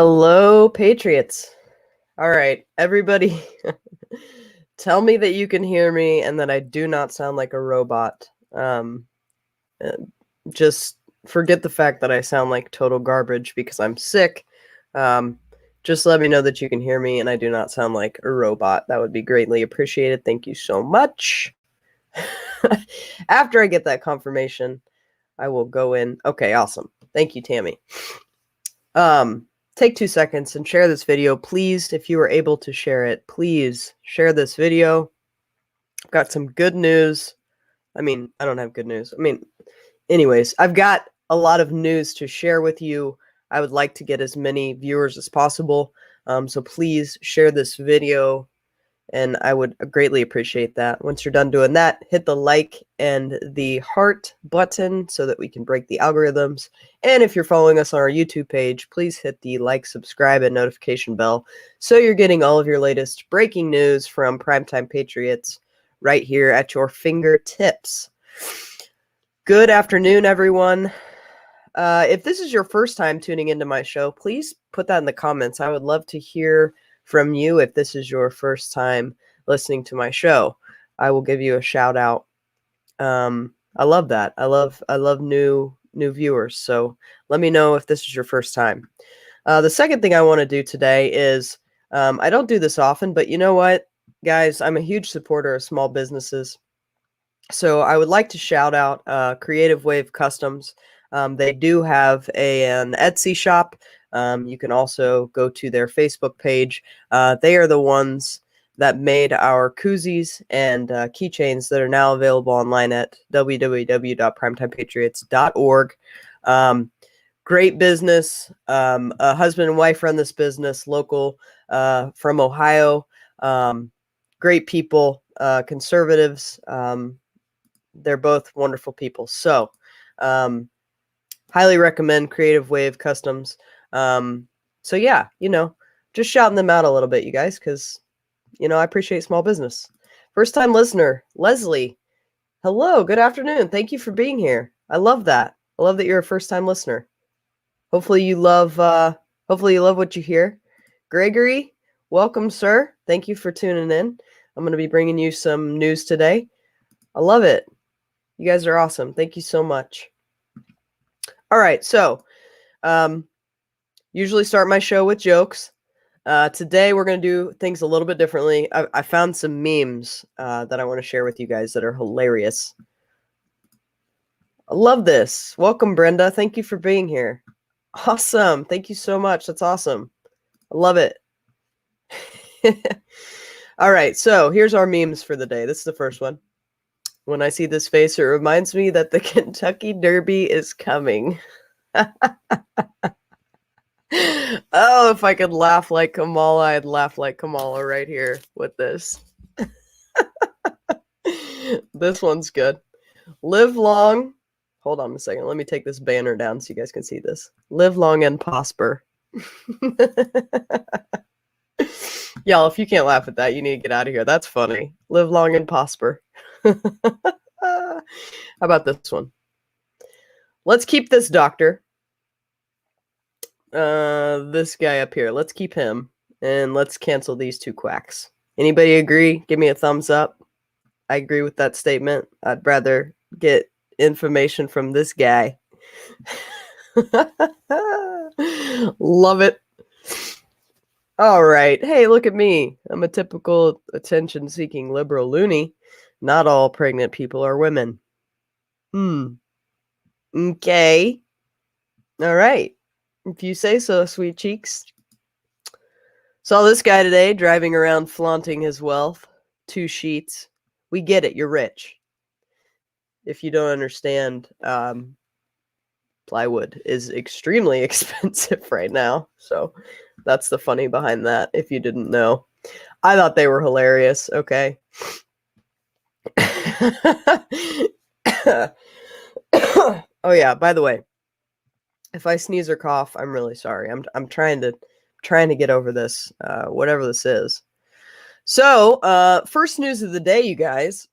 Hello, Patriots. All right, everybody, tell me that you can hear me and that I do not sound like a robot. Uh, just forget the fact that I sound like total garbage because I'm sick. Um, just let me know that you can hear me and I do not sound like a robot. That would be greatly appreciated. Thank you so much. After I get that confirmation, I will go in. Okay, awesome. Thank you, Tammy. Take 2 seconds and share this video, please. If you are able to share it, please share this video. I've got some good news. I mean, I don't have good news. Anyways, I've got a lot of news to share with you. I would like to get as many viewers as possible. So please share this video, and I would greatly appreciate that. Once you're done doing that, hit the like and the heart button so that we can break the algorithms. And if you're following us on our YouTube page, please hit the like, subscribe, and notification bell so you're getting all of your latest breaking news from Primetime Patriots right here at your fingertips. Good afternoon, everyone. If this is your first time tuning into my show, please put that in the comments. I would love to hear from you if this is your first time listening to my show. I will give you a shout out. I love that. I love new viewers. So let me know if this is your first time. The second thing I want to do today is I don't do this often, but you know what, guys, I'm a huge supporter of small businesses. So I would like to shout out Creative Wave Customs. They do have an Etsy shop. You can also go to their Facebook page. They are the ones that made our koozies and keychains that are now available online at www.primetimepatriots.org. Great business. A husband and wife run this business, local from Ohio. Great people, conservatives. They're both wonderful people. So, highly recommend Creative Wave Customs. So yeah, just shouting them out a little bit, you guys, because, I appreciate small business. First time listener, Leslie. Hello, good afternoon. Thank you for being here. I love that. I love that you're a first time listener. Hopefully you love what you hear. Gregory, welcome, sir. Thank you for tuning in. I'm going to be bringing you some news today. I love it. You guys are awesome. Thank you so much. All right, so usually start my show with jokes. Today we're going to do things a little bit differently. I found some memes that I want to share with you guys that are hilarious. I love this. Welcome, Brenda. Thank you for being here. Awesome. Thank you so much. That's awesome. I love it. All right, so here's our memes for the day. This is the first one. When I see this face, it reminds me that the Kentucky Derby is coming. Oh, if I could laugh like Kamala, I'd laugh like Kamala right here with this. This one's good. Live long. Hold on a second. Let me take this banner down so you guys can see this. Live long and prosper. Y'all, if you can't laugh at that, you need to get out of here. That's funny. Live long and prosper. How about this one? Let's keep this doctor. This guy up here. Let's keep him. And let's cancel these two quacks. Anybody agree? Give me a thumbs up. I agree with that statement. I'd rather get information from this guy. Love it. All right. Hey, look at me. I'm a typical attention-seeking liberal loony. Not all pregnant people are women. Okay. All right. If you say so, sweet cheeks. Saw this guy today driving around flaunting his wealth. 2 sheets. We get it. You're rich. If you don't understand, plywood is extremely expensive right now. So that's the funny behind that, if you didn't know. I thought they were hilarious. Okay. Oh yeah, by the way, if I sneeze or cough, I'm really sorry. I'm trying to get over this, whatever this is. So, first news of the day, you guys.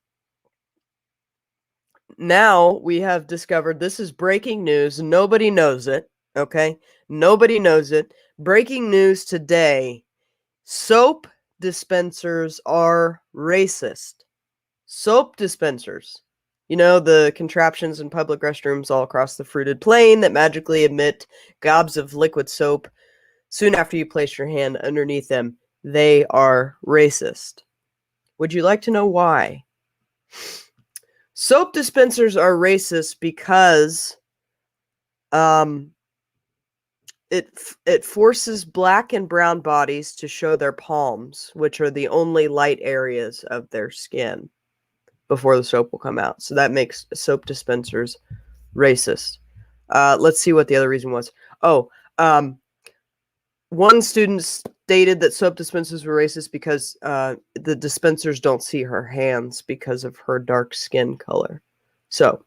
Now we have discovered, this is breaking news. Nobody knows it, okay? Nobody knows it, Breaking news today. Soap dispensers are racist. Soap dispensers. You know, the contraptions in public restrooms all across the fruited plain that magically emit gobs of liquid soap soon after you place your hand underneath them. They are racist. Would you like to know why? Soap dispensers are racist because it forces black and brown bodies to show their palms, which are the only light areas of their skin, before the soap will come out. So that makes soap dispensers racist. Let's see what the other reason was. One student stated that soap dispensers were racist because the dispensers don't see her hands because of her dark skin color. So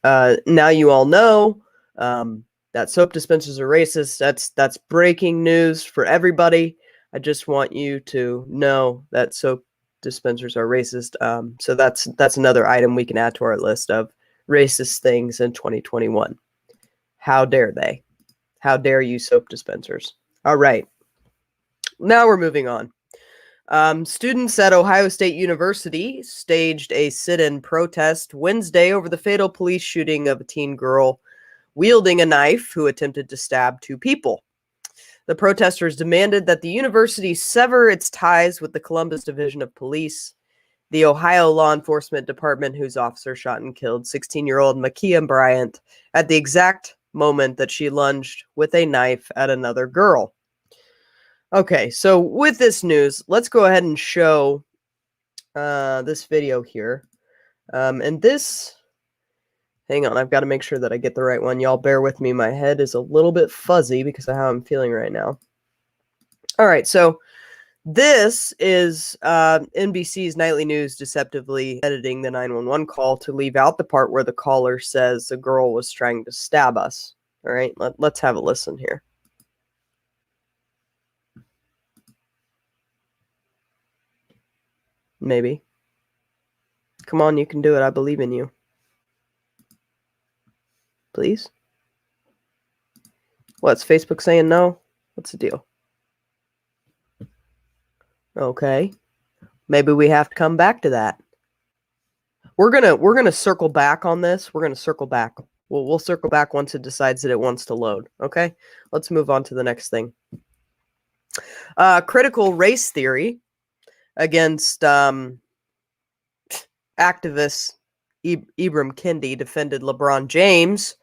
now you all know that soap dispensers are racist. That's breaking news for everybody. I just want you to know that soap dispensers are racist. So that's another item we can add to our list of racist things in 2021. How dare they? How dare you, soap dispensers? All right. Now we're moving on. Students at Ohio State University staged a sit-in protest Wednesday over the fatal police shooting of a teen girl wielding a knife who attempted to stab two people. The protesters demanded that the university sever its ties with the Columbus Division of Police. The Ohio Law Enforcement Department, whose officer shot and killed 16-year-old Ma'Khia Bryant at the exact moment that she lunged with a knife at another girl. Okay, so with this news, let's go ahead and show this video here. And this, hang on, I've got to make sure that I get the right one. Y'all bear with me. My head is a little bit fuzzy because of how I'm feeling right now. All right, so this is NBC's Nightly News deceptively editing the 911 call to leave out the part where the caller says the girl was trying to stab us. All right, let's have a listen here. Maybe. Come on, you can do it. I believe in you. Please? What's Facebook saying no? What's the deal? Okay. Maybe we have to come back to that. We're gonna circle back on this. We're gonna circle back. We'll circle back once it decides that it wants to load. Okay? Let's move on to the next thing. Critical race theory against activist Ibram Kendi defended LeBron James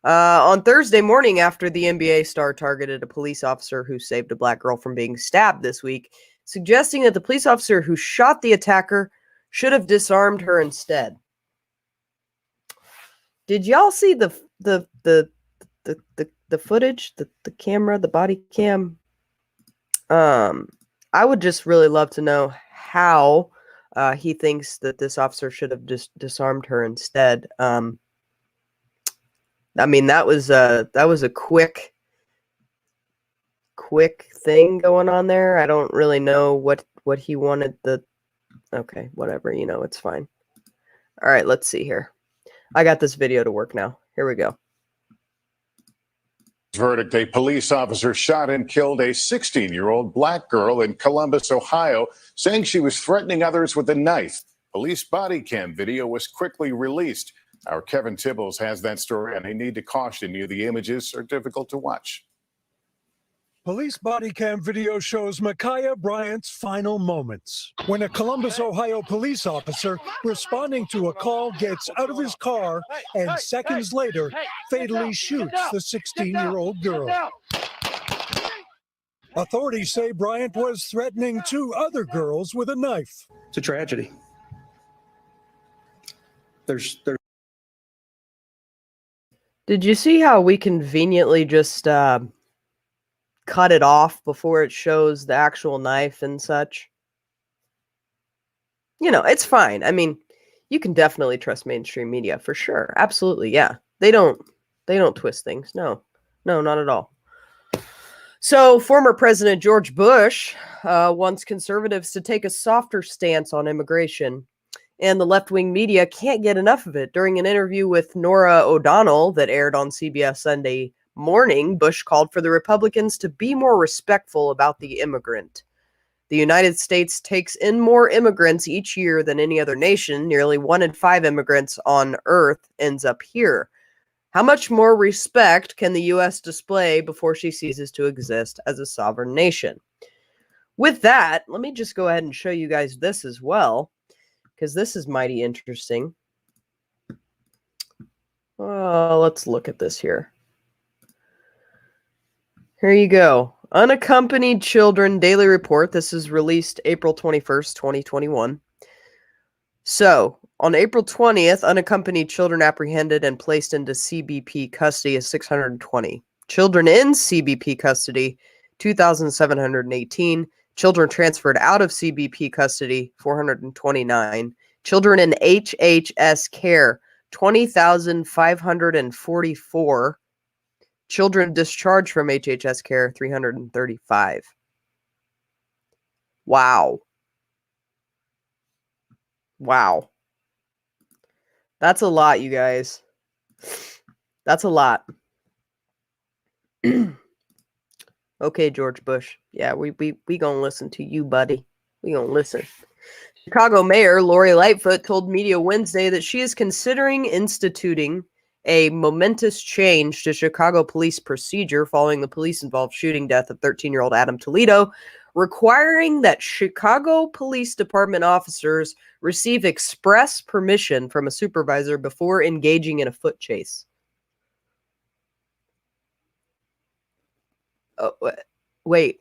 on Thursday morning after the NBA star targeted a police officer who saved a black girl from being stabbed this week, suggesting that the police officer who shot the attacker should have disarmed her instead. Did y'all see the footage, the camera, the body cam? I would just really love to know how he thinks that this officer should have just disarmed her instead. I mean, that was a quick thing going on there. I don't really know what he wanted okay, whatever, it's fine. All right, let's see here. I got this video to work now. Here we go. Verdict: a police officer shot and killed a 16-year-old black girl in Columbus, Ohio, saying she was threatening others with a knife. Police body cam video was quickly released. Our Kevin Tibbles has that story, and I need to caution you, the images are difficult to watch. Police body cam video shows Ma'Khia Bryant's final moments when a Columbus, Ohio police officer responding to a call gets out of his car and seconds later fatally shoots the 16-year-old girl. Authorities say Bryant was threatening two other girls with a knife. It's a tragedy. Did you see how we conveniently just cut it off before it shows the actual knife and such? It's fine. I mean, you can definitely trust mainstream media for sure. Absolutely, yeah. They don't twist things. No, not at all. So, former President George Bush wants conservatives to take a softer stance on immigration, and the left-wing media can't get enough of it. During an interview with Nora O'Donnell that aired on CBS Sunday morning, Bush called for the Republicans to be more respectful about the immigrant. The United States takes in more immigrants each year than any other nation. Nearly 1 in 5 immigrants on Earth ends up here. How much more respect can the U.S. display before she ceases to exist as a sovereign nation? With that, let me just go ahead and show you guys this as well, because this is mighty interesting. Let's look at this here. Here you go. Unaccompanied Children Daily Report. This is released April 21st, 2021. So, on April 20th, unaccompanied children apprehended and placed into CBP custody is 620. Children in CBP custody, 2,718. Children transferred out of CBP custody, 429. Children in HHS care, 20,544. Children discharged from HHS care, 335. Wow. Wow. That's a lot, you guys. That's a lot. Okay, George Bush. Yeah, we gonna listen to you, buddy. We gonna listen. Chicago Mayor Lori Lightfoot told media Wednesday that she is considering instituting a momentous change to Chicago police procedure following the police-involved shooting death of 13-year-old Adam Toledo, requiring that Chicago Police Department officers receive express permission from a supervisor before engaging in a foot chase. Oh, wait.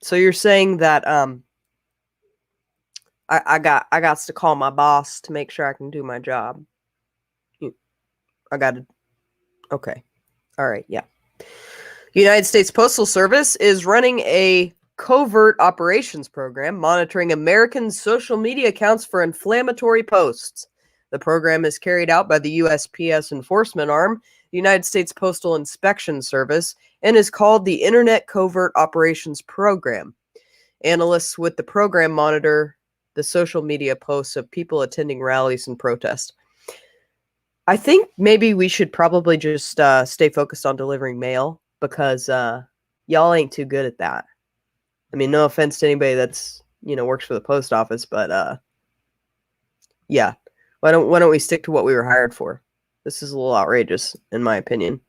So you're saying that I got to call my boss to make sure I can do my job. I got to. Okay. All right. Yeah. United States Postal Service is running a covert operations program monitoring American social media accounts for inflammatory posts. The program is carried out by the USPS enforcement arm, the United States Postal Inspection Service, and is called the Internet Covert Operations Program. Analysts with the program monitor the social media posts of people attending rallies and protests. I think maybe we should probably just stay focused on delivering mail because y'all ain't too good at that. I mean, no offense to anybody that's, works for the post office, but yeah. Why don't we stick to what we were hired for? This is a little outrageous, in my opinion.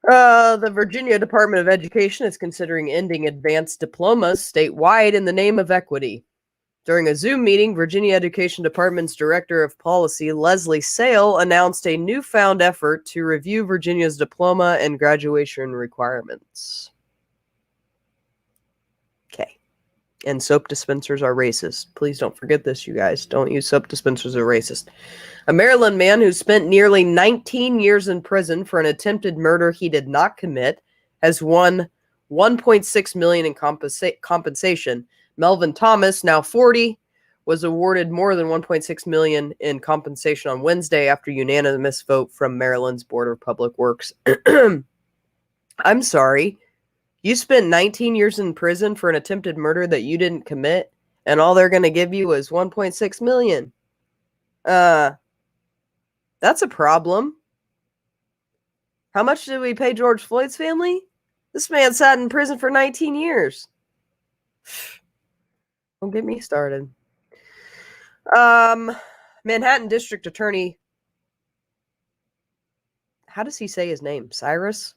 The Virginia Department of Education is considering ending advanced diplomas statewide in the name of equity. During a Zoom meeting, Virginia Education Department's Director of Policy, Leslie Sale, announced a newfound effort to review Virginia's diploma and graduation requirements. Okay. And soap dispensers are racist. Please don't forget this, you guys. Don't use soap dispensers are racist. A Maryland man who spent nearly 19 years in prison for an attempted murder he did not commit has won $1.6 million in compensation. Melvin Thomas, now 40, was awarded more than $1.6 million in compensation on Wednesday after unanimous vote from Maryland's Board of Public Works. I'm sorry. You spent 19 years in prison for an attempted murder that you didn't commit, and all they're going to give you is $1.6 million. That's a problem. How much did we pay George Floyd's family? This man sat in prison for 19 years. Don't get me started. Manhattan District Attorney. How does he say his name? Cyrus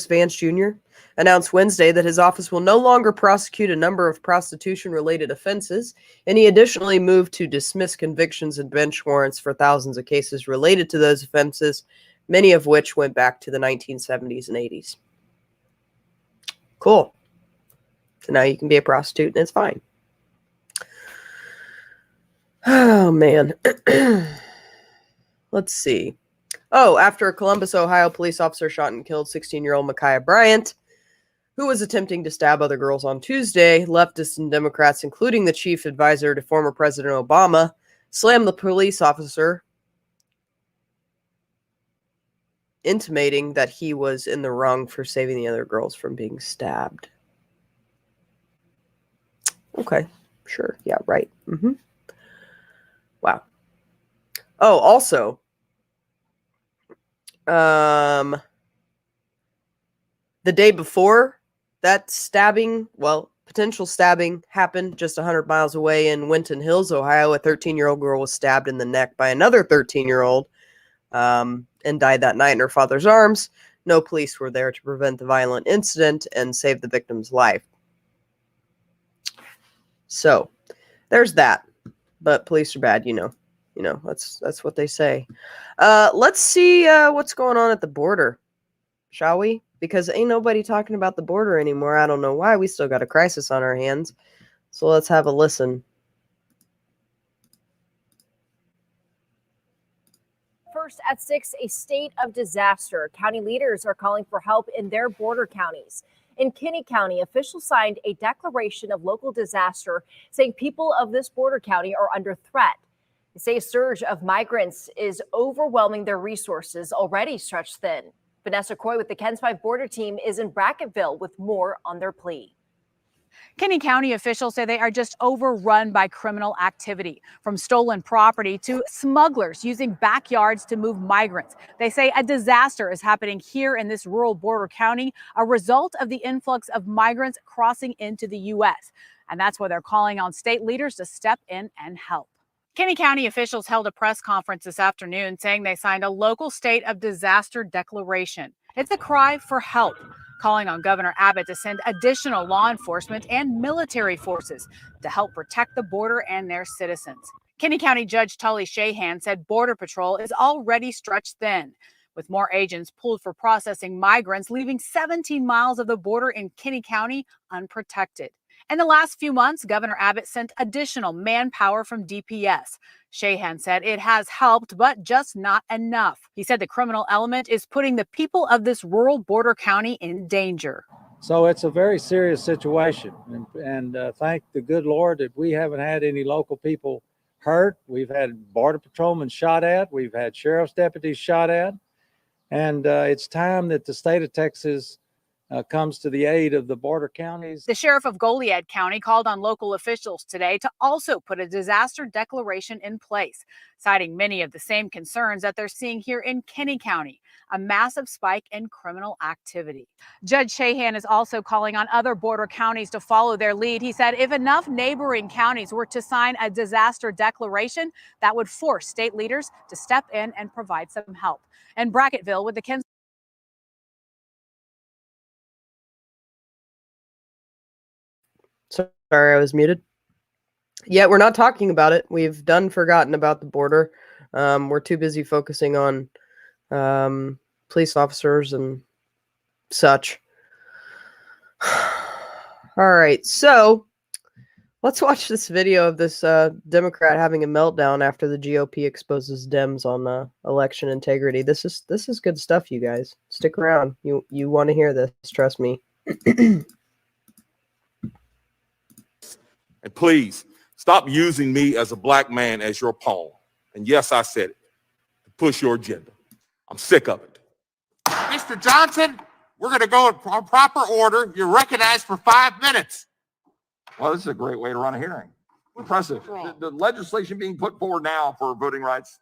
Vance Jr. announced Wednesday that his office will no longer prosecute a number of prostitution-related offenses, and he additionally moved to dismiss convictions and bench warrants for thousands of cases related to those offenses, many of which went back to the 1970s and 80s. Cool. So now you can be a prostitute and it's fine. Oh, man. Let's see. Oh, after a Columbus, Ohio police officer shot and killed 16-year-old Micaiah Bryant, who was attempting to stab other girls on Tuesday, leftists and Democrats, including the chief advisor to former President Obama, slammed the police officer, intimating that he was in the wrong for saving the other girls from being stabbed. Okay, sure. Yeah, right. Mm-hmm. Wow. Oh, also, The day before that stabbing, well, potential stabbing happened just 100 miles away in Winton Hills, Ohio. A 13-year-old girl was stabbed in the neck by another 13-year-old and died that night in her father's arms. No police were there to prevent the violent incident and save the victim's life. So, there's that. But police are bad, you know. That's what they say. Let's see what's going on at the border, shall we? Because ain't nobody talking about the border anymore. I don't know why. We still got a crisis on our hands. So let's have a listen. First at 6, a state of disaster. County leaders are calling for help in their border counties. In Kinney County, officials signed a declaration of local disaster, saying people of this border county are under threat. They say a surge of migrants is overwhelming their resources, already stretched thin. Vanessa Coy with the KENS 5 border team is in Brackettville with more on their plea. Kinney County officials say they are just overrun by criminal activity, from stolen property to smugglers using backyards to move migrants. They say a disaster is happening here in this rural border county, a result of the influx of migrants crossing into the U.S. And that's why they're calling on state leaders to step in and help. Kinney County officials held a press conference this afternoon saying they signed a local state of disaster declaration. It's a cry for help, calling on Governor Abbott to send additional law enforcement and military forces to help protect the border and their citizens. Kinney County Judge Tully Shahan said Border Patrol is already stretched thin, with more agents pulled for processing migrants, leaving 17 miles of the border in Kinney County unprotected. In the last few months, Governor Abbott sent additional manpower from DPS. Shahan said it has helped, but just not enough. He said the criminal element is putting the people of this rural border county in danger. So it's a very serious situation. And thank the good Lord that we haven't had any local people hurt. We've had border patrolmen shot at. We've had sheriff's deputies shot at. And it's time that the state of Texas comes to the aid of the border counties. The sheriff of Goliad County called on local officials today to also put a disaster declaration in place, citing many of the same concerns that they're seeing here in Kinney County, a massive spike in criminal activity. Judge Shahan is also calling on other border counties to follow their lead. He said if enough neighboring counties were to sign a disaster declaration, that would force state leaders to step in and provide some help. In Brackettville with the KENS. Sorry, I was muted. Yeah, we're not talking about it. We've forgotten about the border. We're too busy focusing on police officers and such. All right, so let's watch this video of this Democrat having a meltdown after the GOP exposes Dems on election integrity. This is good stuff, you guys. Stick around. You want to hear this? Trust me. And please stop using me as a black man as your pawn. And yes, I said it, to push your agenda. I'm sick of it. Mr. Johnson, we're going to go in proper order. You're recognized for 5 minutes. Well, this is a great way to run a hearing. Impressive. The legislation being put forward now for voting rights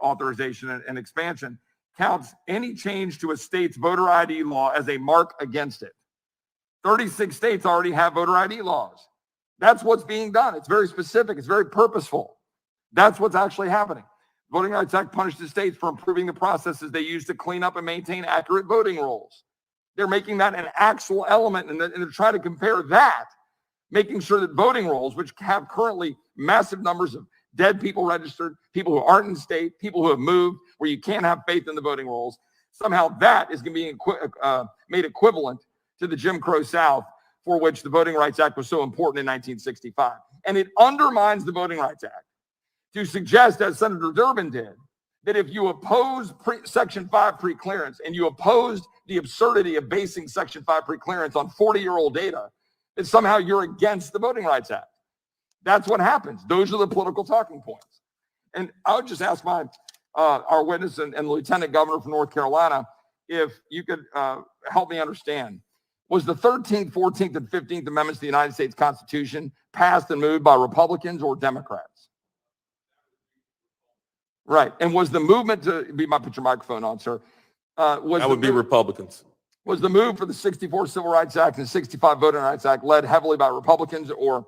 authorization and expansion counts any change to a state's voter ID law as a mark against it. 36 states already have voter ID laws. That's what's being done. It's very specific. It's very purposeful. That's what's actually happening. Voting Rights Act punishes states for improving the processes they use to clean up and maintain accurate voting rolls. They're making that an actual element, and they're trying to compare that, making sure that voting rolls, which have currently massive numbers of dead people registered, people who aren't in state, people who have moved, where you can't have faith in the voting rolls, somehow that is going to be made equivalent to the Jim Crow South, for which the Voting Rights Act was so important in 1965. And it undermines the Voting Rights Act to suggest, as Senator Durbin did, that if you oppose Section 5 preclearance and you opposed the absurdity of basing Section 5 preclearance on 40-year-old data, that somehow you're against the Voting Rights Act. That's what happens. Those are the political talking points. And I would just ask our witness and the Lieutenant Governor from North Carolina if you could help me understand. Was the 13th, 14th, and 15th Amendments to the United States Constitution passed and moved by Republicans or Democrats? Right. And was the movement to put your microphone on, sir? That would be Republicans. Was the move for the 64 Civil Rights Act and 65 Voting Rights Act led heavily by Republicans or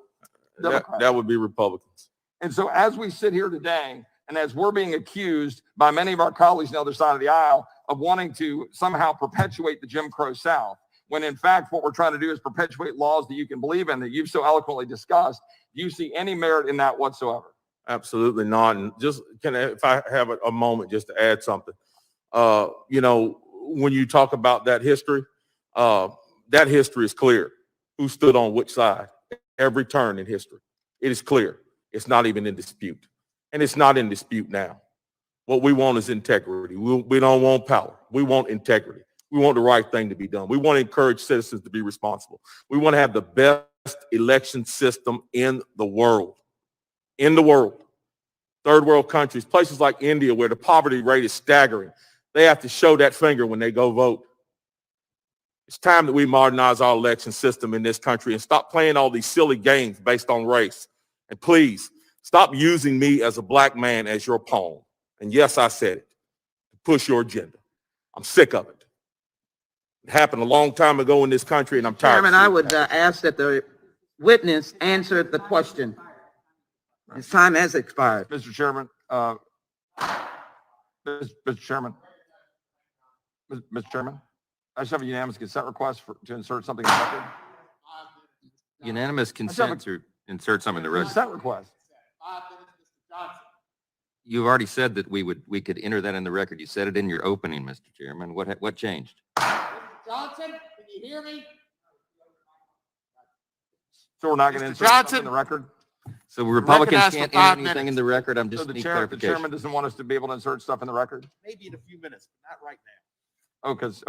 Democrats? That would be Republicans. And so as we sit here today, and as we're being accused by many of our colleagues on the other side of the aisle of wanting to somehow perpetuate the Jim Crow South, when in fact what we're trying to do is perpetuate laws that you can believe in, that you've so eloquently discussed, do you see any merit in that whatsoever? Absolutely not. And just if I have a moment just to add something, when you talk about that history is clear. Who stood on which side? Every turn in history. It is clear. It's not even in dispute. And it's not in dispute now. What we want is integrity. We don't want power. We want integrity. We want the right thing to be done. We want to encourage citizens to be responsible. We want to have the best election system in the world. In the world. Third world countries, places like India where the poverty rate is staggering. They have to show that finger when they go vote. It's time that we modernize our election system in this country and stop playing all these silly games based on race. And please, stop using me as a black man as your pawn. And yes, I said it, to push your agenda. I'm sick of it. It happened a long time ago in this country, and I'm tired. Chairman, I would ask that the witness answer the question. His time has expired. Mr. Chairman, Mr. Chairman, Mr. Chairman, I just have a unanimous consent request to insert something in the record. Unanimous consent to insert something in the record. Consent request. You've already said that we could enter that in the record. You said it in your opening, Mr. Chairman. What changed? Mr. Johnson, can you hear me? So we're not going to Mr. insert something Johnson. in the record? So Republicans Recognized for can't 5 enter anything minutes. in the record. I'm So just the need chairman clarification. doesn't want us to be able to insert stuff in the record? Maybe in a few minutes, but not right now. Oh, because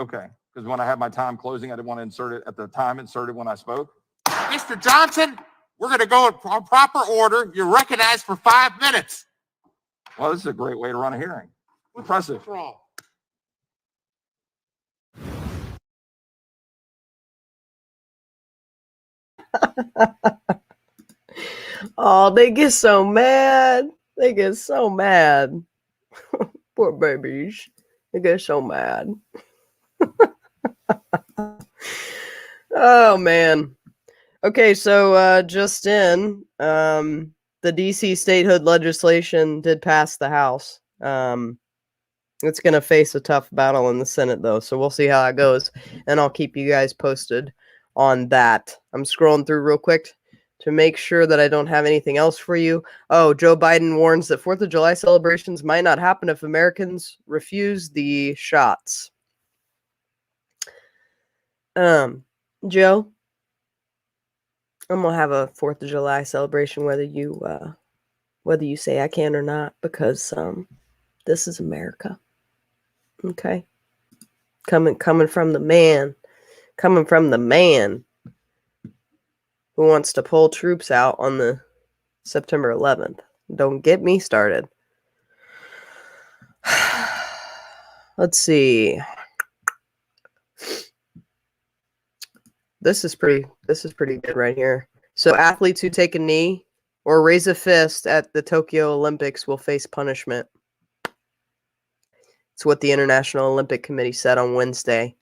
when I had my time closing, I didn't want to insert it at the time inserted when I spoke. Mr. Johnson, we're going to go in proper order. You're recognized for 5 minutes. Well, this is a great way to run a hearing. Impressive. What's wrong? Oh, they get so mad. They get so mad. Poor babies. They get so mad. Oh, man. Okay, so just in, the DC statehood legislation did pass the House. It's going to face a tough battle in the Senate, though, so we'll see how that goes, and I'll keep you guys posted on that. I'm scrolling through real quick to make sure that I don't have anything else for you. Oh, Joe Biden warns that 4th of July celebrations might not happen if Americans refuse the shots. Joe, I'm gonna have a 4th of July celebration whether you say I can or not, because this is America. Okay? Coming from the man. Coming from the man who wants to pull troops out on the September 11th. Don't get me started. Let's see. This is pretty good right here. So athletes who take a knee or raise a fist at the Tokyo Olympics will face punishment. It's what the International Olympic Committee said on Wednesday.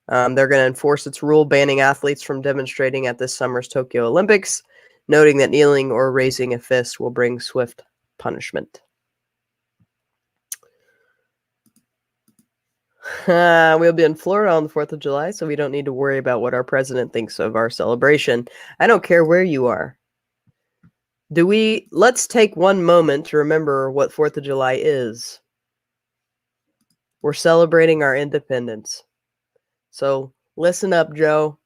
They're going to enforce its rule banning athletes from demonstrating at this summer's Tokyo Olympics, noting that kneeling or raising a fist will bring swift punishment. We'll be in Florida on the 4th of July, so we don't need to worry about what our president thinks of our celebration. I don't care where you are. Let's take one moment to remember what 4th of July is. We're celebrating our independence. So listen up, Joe.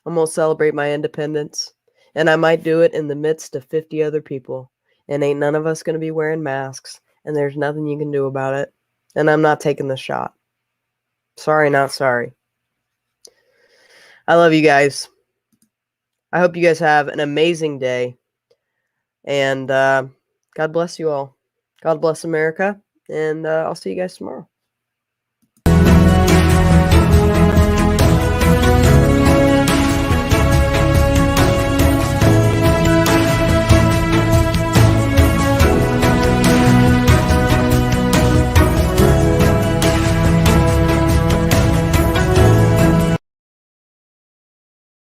I'm going to celebrate my independence. And I might do it in the midst of 50 other people. And ain't none of us going to be wearing masks. And there's nothing you can do about it. And I'm not taking the shot. Sorry, not sorry. I love you guys. I hope you guys have an amazing day. And God bless you all. God bless America. And I'll see you guys tomorrow.